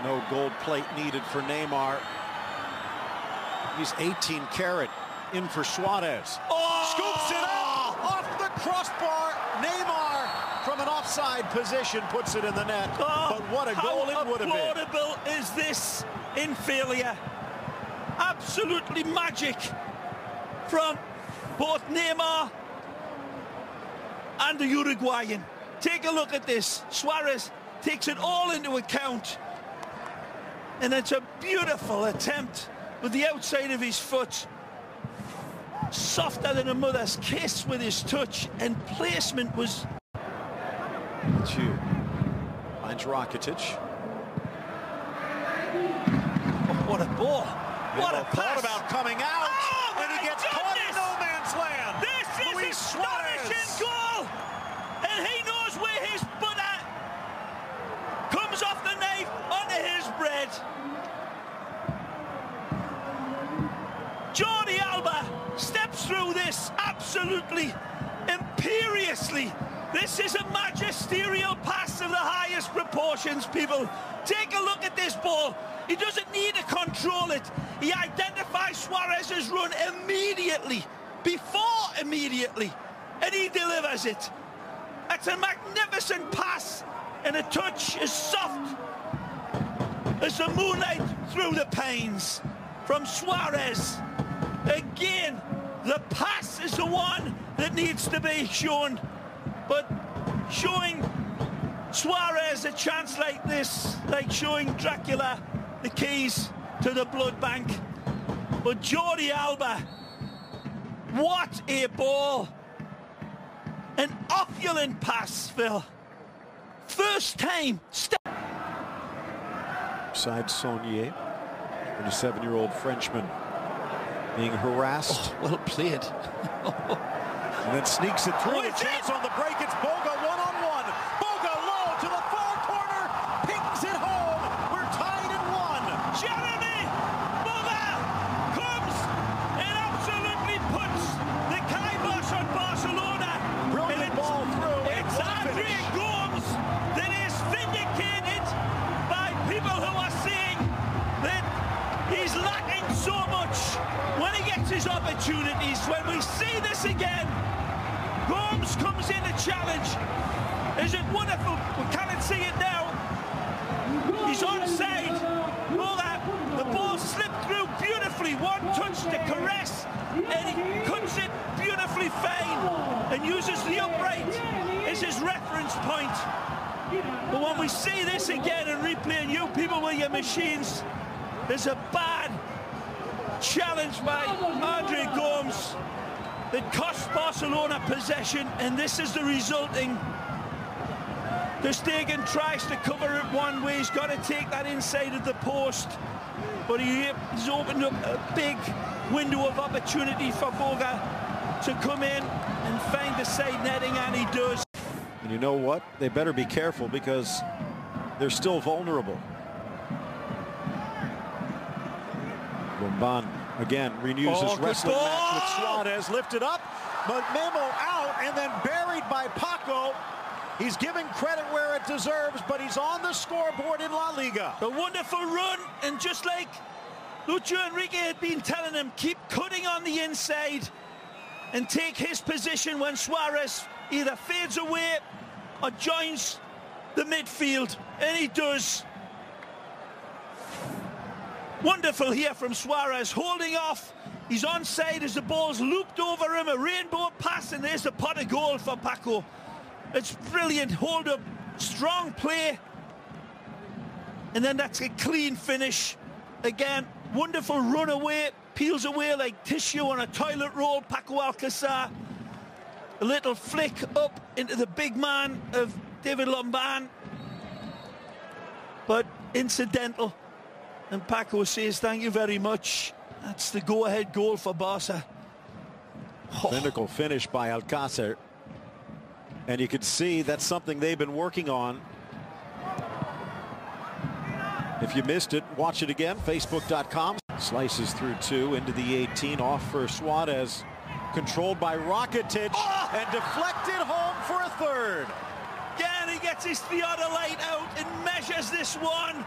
No gold plate needed for Neymar. He's 18 karat in for Suarez. Oh! Scoops it up off the crossbar. Neymar from an offside position puts it in the net. Oh, but what a goal it would have been. How applaudable is this in failure? Absolutely magic from both Neymar and the Uruguayan. Take a look at this. Suarez takes it all into account. And it's a beautiful attempt with the outside of his foot. Softer than a mother's kiss with his touch, and placement was... Finds Rakitic. Oh, what a ball. What a pass. About coming out. Oh, and he gets caught in no man's land. This is an astonishing goal. And he knows where his butter comes off the knife onto his bread. Jordi Alba steps through this absolutely imperiously. This is a magisterial pass of the highest proportions, people. Take a look at this ball. He doesn't need to control it. He identifies Suarez's run immediately, and he delivers it. That's a magnificent pass, and a touch as soft as the moonlight through the panes from Suarez. Again, the pass is the one that needs to be shown, but showing Suarez a chance like this, like showing Dracula the keys to the blood bank. But Jordi Alba, what a ball. An opulent pass, Phil. First time. Side Saunier, 27-year-old Frenchman, being harassed. Oh, well played. And then sneaks it through. A chance on the break. It's Boga one-on-one. Boga low to the far corner. Pings it home. We're tied at 1. Jeremy Boga comes and absolutely puts the kibosh on Barcelona. Brilliant ball through. It's Andre Gomes that is vindicated by people who are saying that he's lacking so much when he gets his opportunities. When we see this again, Gomes comes in to challenge. Is it wonderful? We can't see it now. He's onside. The ball slipped through beautifully. One touch to caress, and he cuts it beautifully fine and uses the upright as his reference point. But when we see this again and replay, and you people with your machines, there's a bad challenge by Andre Gomes that cost Barcelona possession, and this is the resulting. Ter Stegen tries to cover it one way. He's got to take that inside of the post, but he's opened up a big window of opportunity for Boga to come in and find the side netting, and he does. And you know what? They better be careful because they're still vulnerable. Bomban again renews his wrestling match with Suarez. Lifted up, but Memo out and then buried by Paco. He's giving credit where it deserves, but he's on the scoreboard in La Liga. A wonderful run, and just like Lucho Enrique had been telling him, keep cutting on the inside and take his position when Suarez either fades away or joins the midfield, and he does. Wonderful here from Suarez, holding off. He's onside as the ball's looped over him, a rainbow pass, and there's a pot of goal for Paco. It's brilliant, hold up, strong play, and then that's a clean finish. Again, wonderful run away, peels away like tissue on a toilet roll, Paco Alcácer. A little flick up into the big man of David Lomban, but incidental. And Paco says, thank you very much. That's the go-ahead goal for Barca. Clinical finish by Alcácer. And you can see that's something they've been working on. If you missed it, watch it again, facebook.com. Slices through 2 into the 18, off for Suarez. Controlled by Rakitic and deflected home for a third. Again, he gets his theodolite out and measures this one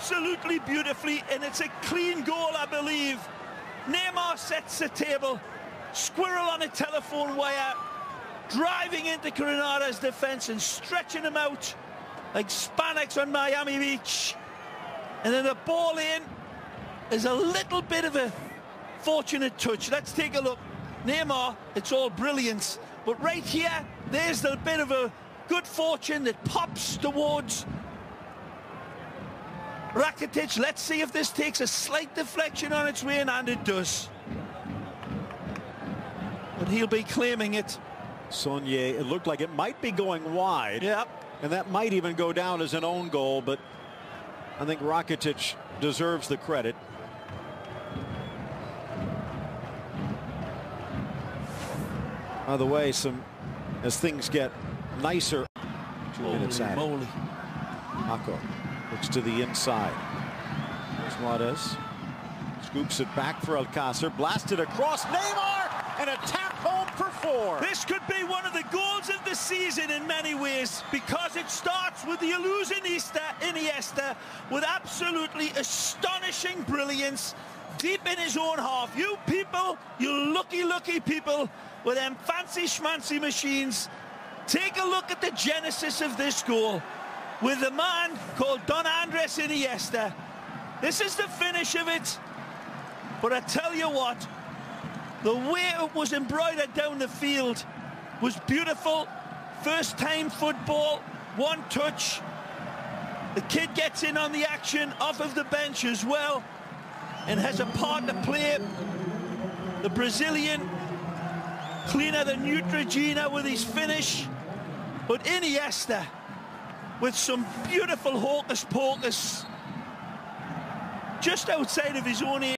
absolutely beautifully, and it's a clean goal, I believe. Neymar sets the table, squirrel on a telephone wire, driving into Granada's defence and stretching them out like Hispanics on Miami Beach. And then the ball in is a little bit of a fortunate touch. Let's take a look. Neymar, it's all brilliance. But right here, there's a bit of a good fortune that pops towards Rakitic. Let's see if this takes a slight deflection on its way, and it does. But he'll be claiming it. Saunier, it looked like it might be going wide. Yep. And that might even go down as an own goal, but I think Rakitic deserves the credit. By the way, as things get nicer, 2 minutes out. Moly. Paco looks to the inside. Suarez scoops it back for Alcácer, blasted across Neymar, and a tap home for 4. This could be one of the goals of the season in many ways, because it starts with the illusionista Iniesta with absolutely astonishing brilliance deep in his own half. You people, you lucky people with them fancy schmancy machines, take a look at the genesis of this goal with a man called Don Andres Iniesta. This is the finish of it, but I tell you what, the way it was embroidered down the field was beautiful. First time football, one touch. The kid gets in on the action off of the bench as well and has a part to play. The Brazilian, cleaner than Neutrogena with his finish. But Iniesta with some beautiful hocus pocus just outside of his own area.